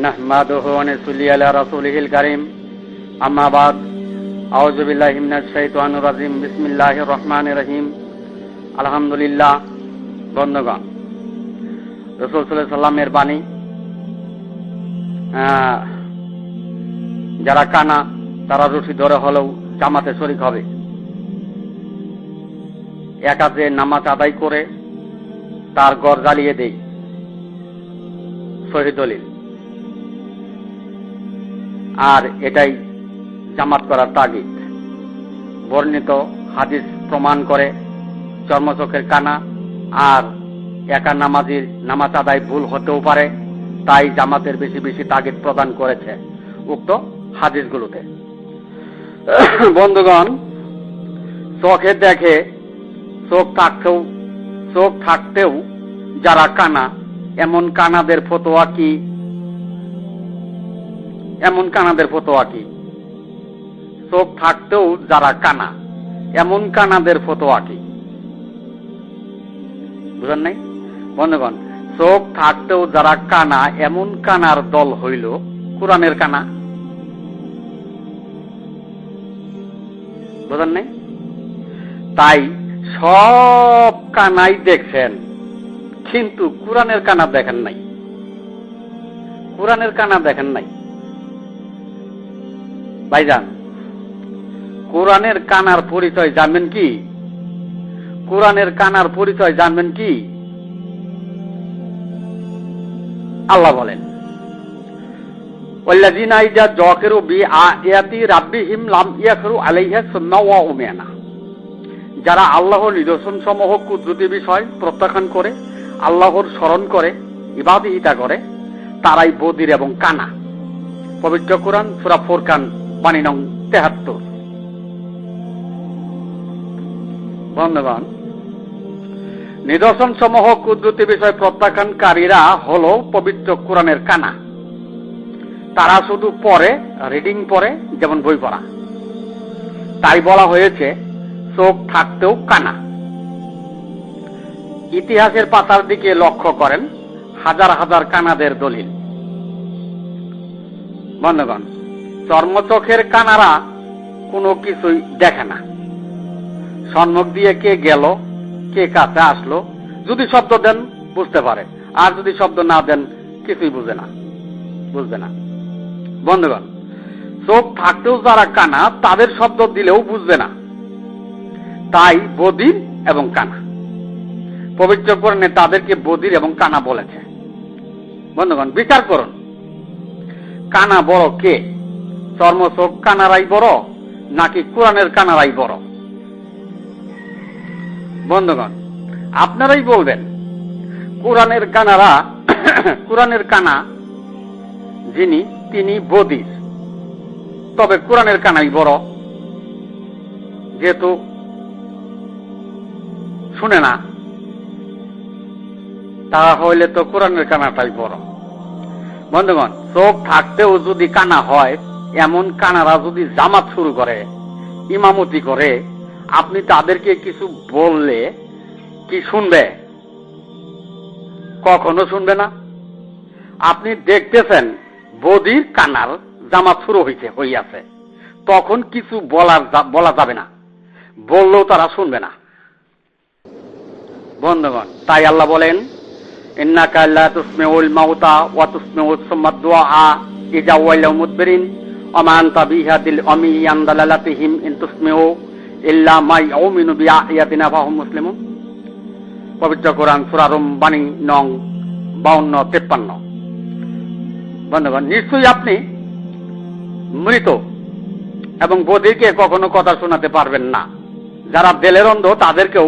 نحمده ونصلي على رسوله الكريم أما بعد أعوذ بالله من الشيطان الرجيم بسم الله الرحمن الرحيم الحمد لله বন্ধুগণ রাসূল সাল্লাল্লাহু আলাইহি সাল্লামের বাণী যারা কানা তারা রশি ধরে হলেও জামাতে শরীক হবে। একাজে নামাজ আদায় করে তার ঘর জ্বালিয়ে দেই, সহিহ দলিল। আর এটাই জামাত করার তাগিদ। বর্ণিত হাদিস প্রমাণ করে চর্মচোখের কানা আর একা নামাজির নামাজ আদায় ভুল হতেও পারে, তাই জামাতের বেশি বেশি তাগিদ প্রদান করেছে উক্ত হাদিসগুলোতে। বন্ধুগণ, চোখে দেখে চোখ থাকতেও যারা কানা, এমন কানাদের ফতোয়া কি? চোখ থাকতেও যারা কানা, এমন কানাদের ফতোয়া কি? বুঝেন নাই বন্ধুগণ? চোখ থাকতেও যারা কানা, এমন কানার দল হইল কোরআনের কানা। বুঝেন নাই? তাই সব কানাই দেখছেন, কিন্তু কোরআনের কানা দেখেন নাই। ভাইজান, কোরআনের কানার পরিচয় জানবেন কি? আল্লাহ বলেন, ওয়াল্লাযীনা ইযা যাকিরু বিআয়াতি রাব্বিহিম লাম ইয়াখরু আলাইহা সুম্মা ওয়া উমিয়ানা। যারা আল্লাহর নিদর্শন সমূহ কুদরতি বিষয় প্রত্যাখ্যান করে আল্লাহর স্মরণ করে ইবাদতিতা করে, তারাই বধির এবং কানা। পবিত্র কোরআন সূরা ফুরকান বাণী নং ৭৩। বন্ধুগণ, নিদর্শন সমূহ কুদরতি বিষয় প্রত্যাখ্যানকারীরা হলো পবিত্র কোরআনের কানা। তারা শুধু পড়ে, রিডিং পড়ে, যেমন বই পড়া। তাই বলা হয়েছে চোখ থাকতেও কানা। ইতিহাসের পাতার দিকে লক্ষ্য করেন, হাজার হাজার কানাদের দলিল। বন্ধুগণ, চর্মচোখের কানারা কোনো কিছুই দেখে না। সম্মুখ দিয়ে কে গেল, কে কাছে আসলো, যদি শব্দ দেন বুঝতে পারে, আর যদি শব্দ না দেন কিছুই বুঝবে না। বন্ধুগণ, চোখ থাকতেও যারা কানা, তাদের শব্দ দিলেও বুঝবে না, তাই বধির এবং কানা। পবিত্র কোরআনে তাদেরকে বধির এবং কানা বলেছে। বন্ধুগণ, বিচার করুন, কানা বড় কে? চর্মচোখ কানারাই বড় নাকি কোরআনের কানারাই বড়? বন্ধুগণ, আপনারাই বলবেন। কোরআনের কানা যিনি, তিনি বধির, তবে কোরআনের কানাই বড়, যেহেতু শুনে না, তাহলে তো কোরআনের কানাটাই বড়। বন্ধুগণ, চোখ থাকতেও যদি কানা হয়, এমন কানারা যদি জামাত শুরু করে, ইমামতি করে, আপনি তাদেরকে কিছু বললে কি শুনবে? কখনো শুনবে না। আপনি দেখতেছেন বধির কানার জামাত শুরু হইয়াছে, তখন কিছু বলা যাবে না, বললেও তারা শুনবে না। বন্ধুগণ, তাই আল্লাহ বলেন, ইন্নাকা লা তুসমিউল মাউতা ওয়া তুসমিউস সুম্মাদ দুআ ইযা ওয়ালাউ মুদবিরিন ওয়া মা আনতা বিহাদিল উম্মি আন দালালাতিহিম ইন তুসমিউ ইল্লা মা ইউমিনু বিআয়াতিনা ফাহুম মুসলিমুন। পবিত্র কোরআন সূরা রুম বাণী নং 52-53। বন্ধুগণ, নিশ্চয়ই আপনি মৃত এবং বধিরকে কখনো কথা শোনাতে পারবেন না। যারা দেলের অন্ধ তাদেরকেও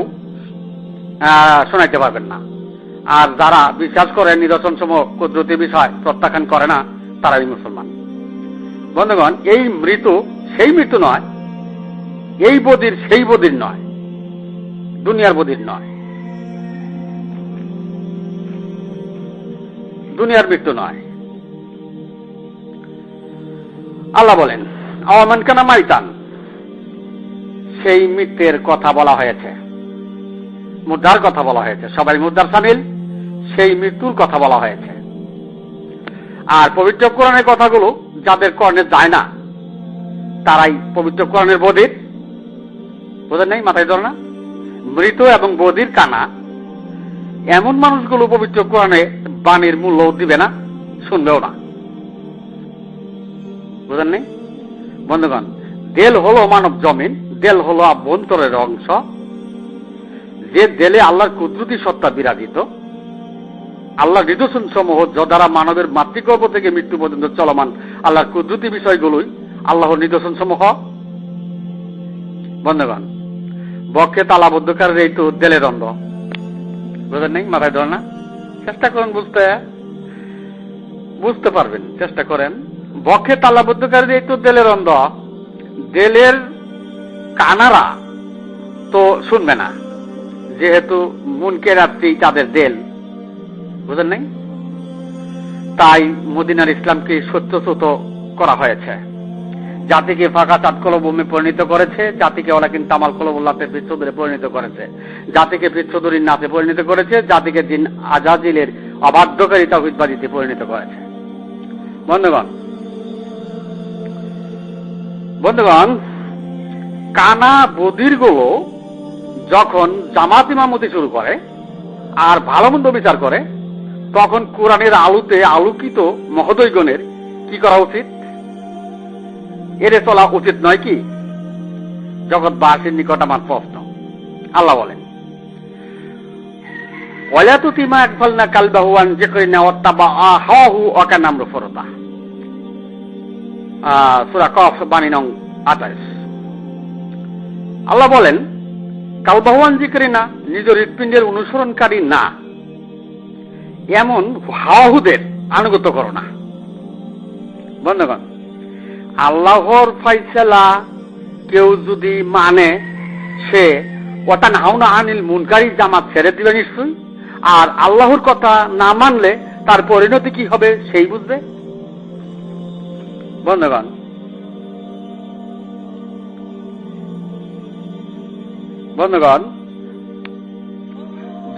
শোনাইতে পারবেন না। আর যারা বিশ্বাস করে নিদর্শন সমূহ কুদরতি বিষয় প্রত্যাখ্যান করে না, তারাই মুসলমান। বন্ধুগণ, এই মৃত্যু সেই মৃত্যু নয়, এই বধির সেই বধির নয়, দুনিয়ার বধির নয়, দুনিয়ার মৃত্যু নয়। আল্লাহ বলেন, আওয়ামান কানা মাইতান, সেই মৃত্যুর কথা বলা হয়েছে, মুদ্রার কথা বলা হয়েছে। সবাই মুদ্রার সামিল, সেই মৃত্যুর কথা বলা হয়েছে। আর পবিত্র কোরআনের কথাগুলো যাদের কর্ণে যায় না তারাই পবিত্র কোরআনের বধির, বোঝেন নাই, মাথায় ধরে না, মৃত এবং বধির কানা এমন মানুষগুলো পবিত্র কোরআনে বাণীর মূল্য দিবে না, শুনবেও না, বুঝেন নাই বন্ধুগণ। দেল হলো মানব জমিন, দেল হলো আভ্যন্তরের অংশ, যে দেলে আল্লাহর কুদরতি সত্তা বিরাজিত, আল্লাহর নিদর্শন সমূহ দ্বারা মানবের মাতৃগর্ভ থেকে মৃত্যু পর্যন্ত চলমান আল্লাহর কুদরতি বিষয়গুলোই আল্লাহর নিদর্শন সমূহ। বন্ধুগণ, বক্ষে তালাবদ্ধকারের এই তো দেলের অন্ধ, বুঝেন নাই, মাথায় ধরে না, চেষ্টা করেন বুঝতে পারবেন, চেষ্টা করেন। বক্ষে তালাবদ্ধকারী এই তো দেলের অন্ধ, দেলের কানারা তো শুনবে না, যেহেতু মুনকেরাতই তাদের দেল, বুঝেন নাই। তাই মদিনার ইসলামকে সত্যচ্যুত করা হয়েছে, জাতিকে ফাঁকা চাটকল ভূমি পরিণত করেছে, জাতিকে ওলাকিন তামাল কলবুল্লাতে পৃষ্ঠদূরে পরিণত করেছে, জাতিকে পৃষ্ঠদূরীর নাচে পরিণত করেছে, জাতিকে জিন আজাজিলের অবাধ্যকারী তাওহীদবাদীতে পরিণত করেছে। বন্ধুগণ, কানা বধির গুলো যখন জামাত ইমামতি শুরু করে আর ভালো মন্দ বিচার করে, তখন কোরআনের আলোতে আলোকিত মহোদয়গণের কি করা উচিত? এড়ে চলা উচিত নয় কি? জগৎবাসীর নিকট আমার প্রশ্ন। আল্লাহ বলেন, ওয়ালা তুতিমা আকফালনা কালবাহু আন যিকরিনা ওয়াত্তাবা হাওয়াহু ওয়া কানা আমরু ফুরতা। সূরা কফ বাণী নং 28। আল্লাহ বলেন, কালবাহু আন যিকরিনা, নিজ হৃৎপিণ্ডের অনুসরণকারী না এমন হাওয়াহুদের আনুগত্য করো না। বন্ধুগণ, আল্লাহর ফাইসালা কেউ যদি মানে, সে ওয়াতান হাওনা আনিল মুনকারি জামাত ছেড়ে দিবে নিশ্চয়ই, আর আল্লাহর কথা না মানলে তার পরিণতি কি হবে সেই বুঝবে। বন্ধুগণ,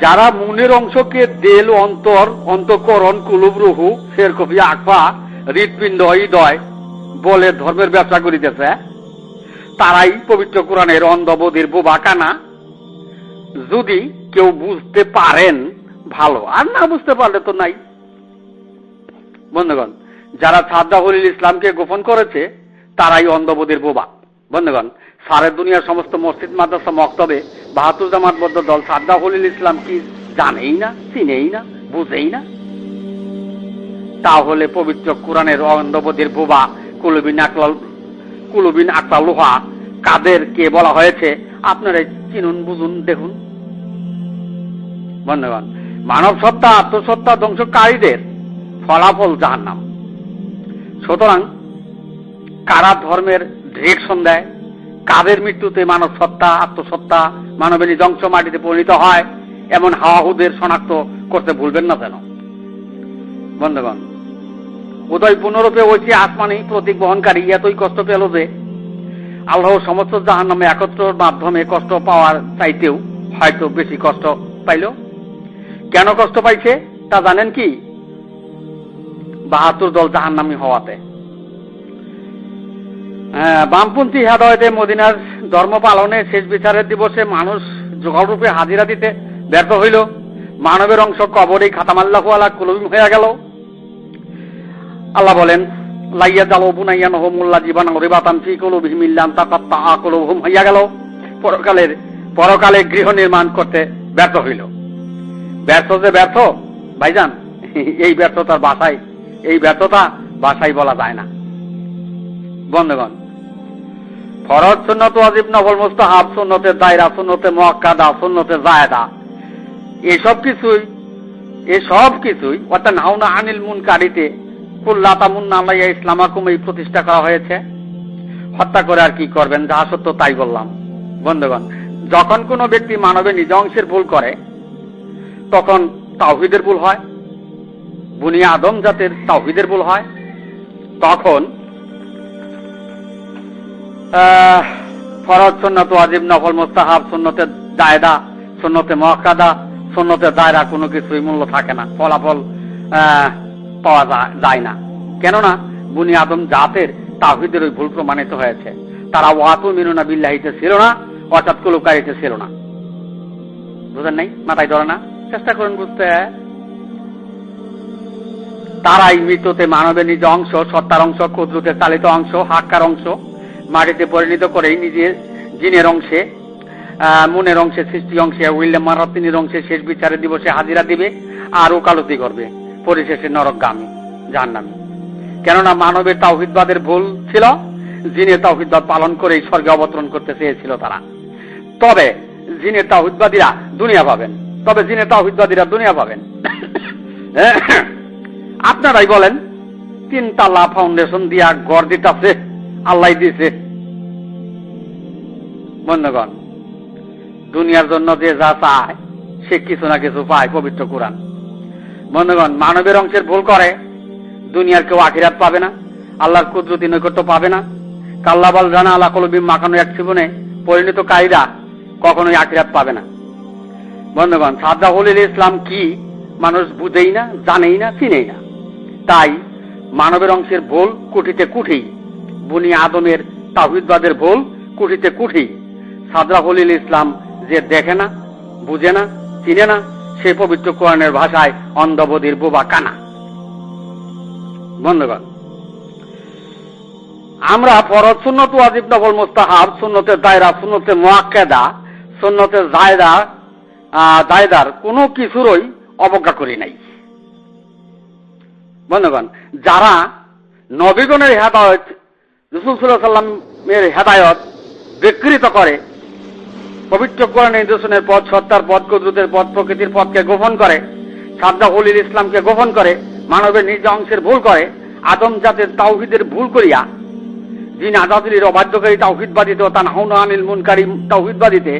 যারা মনের অংশকে দেল, অন্তর, অন্তঃকরণ, কুলুব, রুহু, শেরকফি, আকফা, হৃৎপিণ্ড, হৃদয় বলে ধর্মের ব্যবসা করিতেছে, তারাই পবিত্র কোরআনের অন্ধ, বধির, বোবা, কানা। যদি কেউ বুঝতে পারেন ভালো, আর না বুঝতে পারলে তো নাই। বন্ধুগণ, যারা সাদ্দাহুল ইসলামকে গোপন করেছে তারাই অন্ধ, বধির, বোবা। বন্ধুগণ, সারে দুনিয়ার সমস্ত মসজিদ, মাদ্রাসা, মক্তবে ৭২ জামাতবদ্ধ দল সাদ্দাহুল ইসলাম কি জানেই না, চিনেই না, বুঝেই না। তাহলে পবিত্র কোরআনের অন্ধ, বধির, বোবা, কুলুবিন আকলা লোহা কাদের কে বলা হয়েছে আপনারা চিনুন, বুঝুন, দেখুন। বন্ধুগণ, মানব সত্তা, আত্মসত্তা ধ্বংসকারীদের ফলাফল জাহান্নাম। সুতরাং কারা ধর্মের ডিরেকশন দেয়, কাদের মৃত্যুতে মানব সত্তা, আত্মসত্তা, মানবের ধ্বংস মাটিতে পরিণত হয়, এমন হাওয়াহুদের শনাক্ত করতে ভুলবেন না যেন। বন্ধুগণ, উদয় পুনরূপে ঐছি আসমানি প্রতীক বহনকারী এতই কষ্ট পেল যে আল্লাহ সমস্ত জাহান্নামে একত্রের মাধ্যমে কষ্ট পাওয়ার চাইতেও হয়তো বেশি কষ্ট পাইল। কেন কষ্ট পাইছে তা জানেন কি? ৭২ দল জাহান্নামী হওয়াতে। বামপন্থী হেদায়েতে মদিনার ধর্ম পালনে শেষ বিচারের দিবসে মানুষ জোগাড় রূপে হাজিরা দিতে ব্যর্থ হইল। মানবের অংশ কবরেই খাতামাল্লাহু আলা কুলুবিহিম হয়ে গেল। আল্লাহ বলেন, লাইয়া জালো বুনাইয়ানহুম মুল্লাজিবান রিবাতান ফি কুলুবিহিম ইল্লা আন তাকাত্তাআ কুলুবুহুম হইয়া গেল। পরকালে গৃহ নির্মাণ করতে ব্যর্থ হইল। ব্যর্থ যে ব্যর্থ ভাইজান, এই ব্যর্থতার ভাষায়, এই ব্যর্থতা ভাষায় বলা যায় না। বন্ধুগণ, ফরজ, সুন্নত, ওয়াজিব, নফল, মুস্তাহাব, সুন্নতের দায়রা, সুন্নতে মুআক্কাদা, সুন্নতে জায়েদা, এসব কিছুই অর্থাৎ নাওনা আনিল মুনকারিতে কুল্লা তামুন্না আলাইয়া ইসলামাকুম এই প্রতিষ্ঠা করা হয়েছে। হত্যা করে আর কি করবেন, যাহা সত্য তাই বললাম। বন্ধুগণ, যখন কোনো ব্যক্তি মানবের নিজ অংশের ভুল করে তখন তাওহীদের ভুল হয়, বনি আদম জাতের তাওহীদের ভুল হয়। তখন ফরজ, সুন্নত, ওয়াজিব, নফল, মুস্তাহাব, সুন্নতে জায়েদা, সুন্নতে মুআক্কাদা, সুন্নতে দায়রা কোনো কিছুই মূল্য থাকে না, ফলাফল পাওয়া যায় না। কেননা বনি আদম জাতের তাওহীদের ওই ভুল প্রমাণিত হয়েছে। তারা ওয়াতুমিনুনা বিল্লাহিতে ছিল না, অর্থাৎ কুলুকারিতে ছিল না। বুঝেন নাই? মাথায় ধরে না? চেষ্টা করুন বুঝতে। তারাই মৃত্যুতে মানবের নিজ অংশ, সত্তার অংশ, কুদরতের চালিত অংশ, হাক্কার অংশ মাটিতে পরিণত করেই নিজের জিনের অংশে, মনের অংশে, সৃষ্টি অংশে, উইলিয়াম মারাতিনির অংশে শেষ বিচারে দিবসে হাজিরা দিবে আর ওকালতি করবে, পরিশেষে নরকগামী, জাহান্নামী। কেননা মানবের তাওহীদবাদের ভুল ছিল, জিনের তাওহীদবাদ পালন করেই স্বর্গে অবতরণ করতে চেয়েছিল তারা। তবে জিনের তাওহীদবাদীরা দুনিয়া পাবেন, আপনারাই বলেন 3 তালা ফাউন্ডেশন দিয়া ঘর দিতেছে, আল্লাহ দিছে। বন্ধুগণ, দুনিয়ার জন্য যে যা চায় সে কিছু না কিছু পায়, পবিত্র কোরআন। বন্ধুগণ, মানবের অংশের ভুল করে দুনিয়ার কেউ আখিরাত পাবে না, আল্লাহর কুদরতি নৈকট্য পাবে না। কাল্লাবাল জানা আলা কলবিম মাখানো এক জীবনে পরিণত কায়দা কখনোই আখিরাত পাবে না। বন্ধুগণ, সাজ্জাহুল ইসলাম কি মানুষ বুঝেই না, জানেই না, চিনেই না। তাই মানবের অংশের ভুল কুঠিতে কুঠি, বনি আদমের তাওহীদবাদের ভুল কুঠিতে কুঠি। সাজ্জাহুল ইসলাম যে দেখে না, বুঝে না, চিনে না, সে পবিত্র কোরআনের ভাষায় অন্ধবধির বোবা কানা। বন্ধুগণ, আমরা ফরজ, সুন্নত, ওয়াজিব, নফল, মুস্তাহাব, সুন্নতের দায়রা, সুন্নতে মুআক্কাদা, সুন্নতের জায়দার কোনো কিছুরই অবজ্ঞা করি নাই। বন্ধুগণ, যারা নবীগণের হেদায়েত, রাসূল সাল্লাল্লাহু আলাইহি ওয়াসাল্লামের হেদায়েত বিকৃত করে, পবিত্র কোরআনের নিদর্শনের পথ, সত্তার পথ, কুদরতের পথ, প্রকৃতির পথকে গোপন করে, সাজ্জাহুল ইসলামকে গোপন করে, মানবের নিজ অংশের ভুল করে, আদম জাতের তাওহীদের ভুল করিয়া জিন আজাদিলির অবাধ্যকারী তাওহীদবাদীতে ও তানহাউনা আনিল মুনকারি তাওহীদবাদীতে,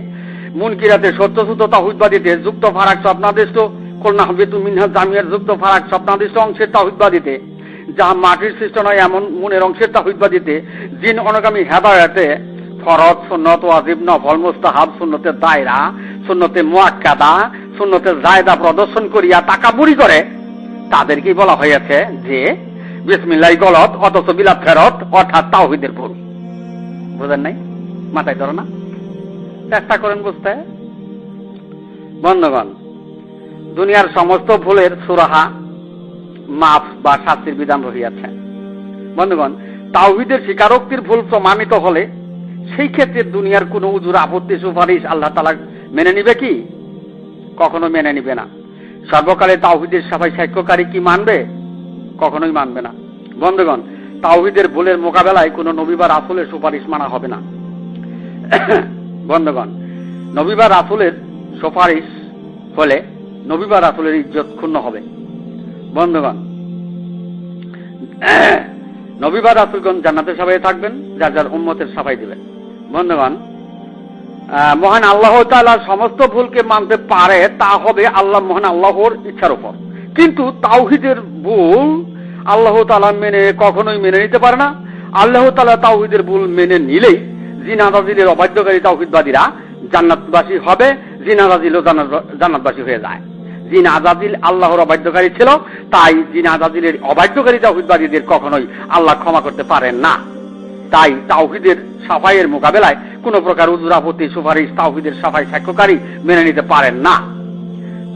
মুনকিরাতে সত্যসূত তাওহীদবাদীতে, যুক্ত ফারাক স্বপ্নাদিষ্ট খুলনা হাবিতু মিনহা জামিয়ার যুক্ত ফারাক স্বপ্নাদিষ্ট অংশের তাওহীদবাদীতে, যা মাটির সৃষ্ট নয় এমন মনের অংশের তাওহীদবাদীতে, জিন অনুগামী হেদায়েতে, ফরজ, সুন্নত, ওয়াজিব, নফল, মুস্তাহাব, সুন্নতের দায়রা, সুন্নতে মুআক্কাদা, সুন্নতের জায়দা প্রদর্শন করিয়া তাকাবুরি করে, তাদেরকেই বলা হয়েছে যে বিসমিল্লাহ গলত, অথচ বিলাত ফেরত, অর্থাৎ তাওহীদের ভুল। বুঝেন নাই? মাথায় ধরো না? চেষ্টা করেন বুঝতে। বন্ধুগণ, দুনিয়ার সমস্ত ভুলের সুরাহা, মাফ বা শাস্তির বিধান রহিয়াছে। বন্ধুগণ, তাওহীদের স্বীকারোক্তির ভুল প্রমাণিত হলে সেই ক্ষেত্রে দুনিয়ার কোন উজুর, আপত্তি, সুপারিশ আল্লাহ তাআলা মেনে নিবে কি? কখনো মেনে নিবে না। সর্বকালে তাওহীদের সাফাই সাক্ষ্যকারী কি মানবে? কখনোই মানবে না। বন্ধুগণ, তাওহীদের ভুলের মোকাবেলায় কোন নবী বা রাসূলের সুপারিশ মানা হবে না। বন্ধুগণ, নবী বা রাসূলের সুপারিশ হলে নবী বা রাসূলের ইজ্জত ক্ষুণ্ণ হবে। বন্ধুগণ, নবী বা রাসূলগণ জান্নাতের সাফায়ে থাকবেন, যার যার উম্মতের সাফাই দিবেন। বন্ধুগণ, মহান আল্লাহ তাআলা সমস্ত ভুলকে মানতে পারে, তা হবে আল্লাহ, মহান আল্লাহর ইচ্ছার উপর। কিন্তু তাওহীদের ভুল আল্লাহ তাআলা কখনোই মেনে নিতে পারে না। আল্লাহ তাআলা তাওহীদের ভুল মেনে নিলেই জিন আজাজিলের অবাধ্যকারী তাওহীদবাদীরা জান্নাতবাসী হবে, জিন আজাজিলও জান্নাতবাসী হয়ে যায়। জিন আজাজিল আল্লাহর অবাধ্যকারী ছিল, তাই জিন আজাজিলের অবাধ্যকারী তাওহীদবাদীদের কখনোই আল্লাহ ক্ষমা করতে পারেন না। তাই তাওহীদের সাফাইয়ের মোকাবেলায় কোন প্রকার উজুর, আপত্তি, সুপারিশ তাওহীদের সাফাই সাক্ষ্যকারী মেনে নিতে পারেন না।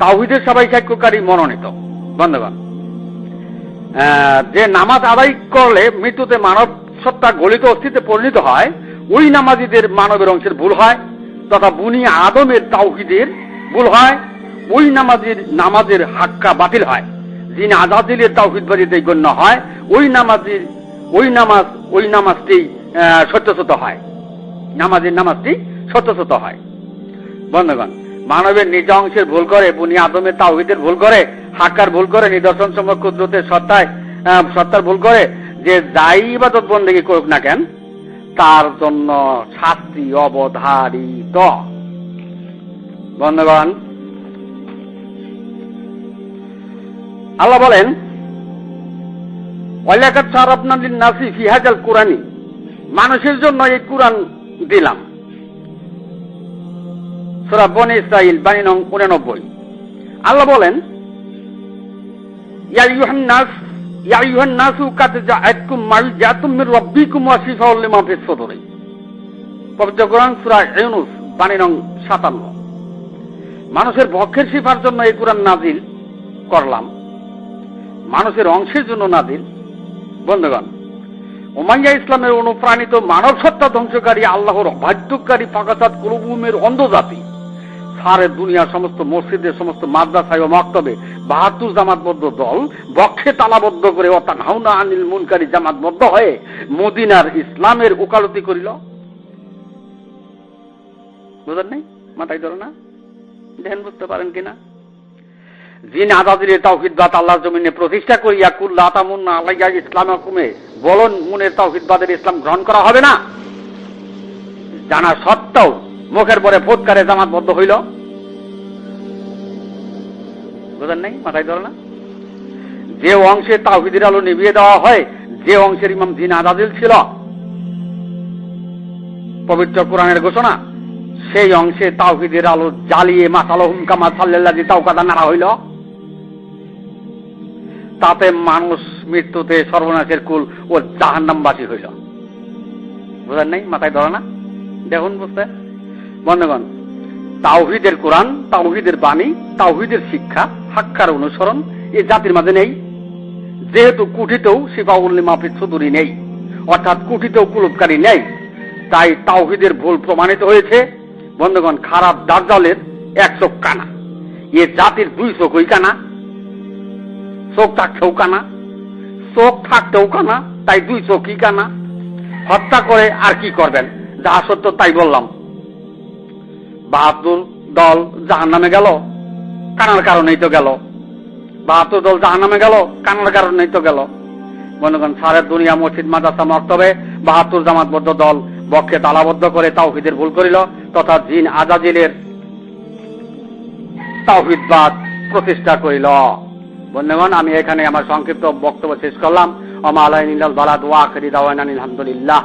তাওহীদের সাফাই সাক্ষ্যকারী মনোনীত। বন্ধুগণ, যে নামাজ আদায় করলে মৃত্যুতে মানব সত্তা গলিত অস্থিতে পরিণত হয়, ওই নামাজীদের মানবের অংশের ভুল হয়, তথা বনি আদমের তাওহীদের ভুল হয়, ওই নামাজের হাক্কা বাতিল হয়। জিন আজাদিলের তাওহীদবাদীতে গণ্য হয়, ওই নামাজটি সত্যসত হয়, নামাজটি সত্যসত হয়। বন্ধুগণ, মানবের নিজ অংশের ভুল করে, বনি আদমের তাওহীদের ভুল করে, হাক্কার ভুল করে, নিদর্শন সমূহ কুদরতের সত্তার ভুল করে, যে যাই ইবাদত বন্দেগী করুক না কেন, তার জন্য শাস্তি অবধারিত। বন্ধুগণ, আল্লাহ বলেন, ওয়ালাকাদ সারাফনা লিন-নাসি ফি হাযাল কুরআনি, মানুষের জন্য এই কুরআন দিলাম। সূরা বনী ইসরাঈল, বানী নং 89। আল্লাহ বলেন, ইয়া আইয়ুহান নাস ইয়া আইয়ুহান নাসু কাদ জাআতকুম মাউইযাতুম মির রাব্বিকুম ওয়া শিফাউল লিমা ফিস সুদুরি। পবিত্র কোরআন সূরা ইউনূস বাণী নং 57। মানুষের পক্ষের শিফার জন্য এই কোরআন নাজিল করলাম, মানুষের অংশের জন্য নাজিল। বন্ধুগণ, উমাইয়া ইসলামের অনুপ্রাণিত মানব সত্তা ধ্বংসকারী, আল্লাহর অবাধ্যকারী ফাকাসাত কুলুবুমের অন্ধজাতি সারে দুনিয়ার সমস্ত মসজিদে, সমস্ত মাদ্রাসায় ও মক্তবে ৭২ জামাতবদ্ধ দল বক্ষে তালাবদ্ধ করে ওয়াতানহাউনা আনিল মুনকারি জামাতবদ্ধ হয়ে মদিনার ইসলামের ওকালতি করিল। বুঝলেন নাই? মাথায় ধরো না? ধ্যান বুঝতে পারেন কিনা? জিন আজাদিলের তাওহীদবাদ আল্লাহর জমিনে প্রতিষ্ঠা করিয়া কুল্লা তামুন্না আলাইয়া ইসলামাকুমে বলুন মুনের তাওহীদবাদের ইসলাম গ্রহণ করা হবে না, জানা সত্ত্বেও মুখের পরে ফুৎকারে জামাতবদ্ধ হইল। বুঝলেন নাই? মাথায় ধরো না? যে অংশে তাওহীদের আলো নিভিয়ে দেওয়া হয়, যে অংশের ইমাম জিন আজাদিল ছিল, পবিত্র কোরআনের ঘোষণা, সেই অংশে তাওহীদের আলো জ্বালিয়ে মাসালহুম কামা সাল্লাল্লাযী তাওকাদা নারা হইল। তাতে মানুষ মৃত্যুতে সর্বনাশের কুল ও জাহান্নামবাসী হইল। বুঝলেন নাই? মাথায় ধরে না? দেখুন বুঝতে। বন্ধুগণ, তাওহীদের কোরআন, তাওহীদের বাণী, তাওহীদের শিক্ষা, হাক্কার অনুসরণ এই জাতির মাঝে নেই। যেহেতু কুঠিতেও শিফাউল লিমা ফিস সুদুরি নেই, অর্থাৎ কুঠিতেও কুলুপকারী নেই, তাই তাওহীদের ভুল প্রমাণিত হয়েছে। বন্ধুগণ, খারাপ দাজ্জালের এক চোখ কানা, এ জাতির দুই চোখই কানা। চোখ থাকতেও কানা, চোখ থাকতেও কানা, তাই দুই চোখই কানা। হত্যা করে আর কি করবেন? যা সত্য তাই বললাম। ৭২ দল জাহান্নামে গেল, কানার কারণেই তো গেল। ৭২ দল জাহান্নামে গেল, কানার কারণেই তো গেল। বন্ধুগণ, সারা দুনিয়া মসজিদ মাদ্রাসা মক্তবে ৭২ জামাতবদ্ধ দল বক্ষে তালাবদ্ধ করে তাওহীদের ভুল করিল, তথা জিন আজাজিলের তাওহীদবাদ প্রতিষ্ঠা করিল। বন্ধুগণ, আমি এখানে আমার সংক্ষিপ্ত বক্তব্য শেষ করলাম। ওয়া মা আলাইনা ইল্লাল বালাগ ওয়া আখিরু দাওয়ানা আলহামদুলিল্লাহ।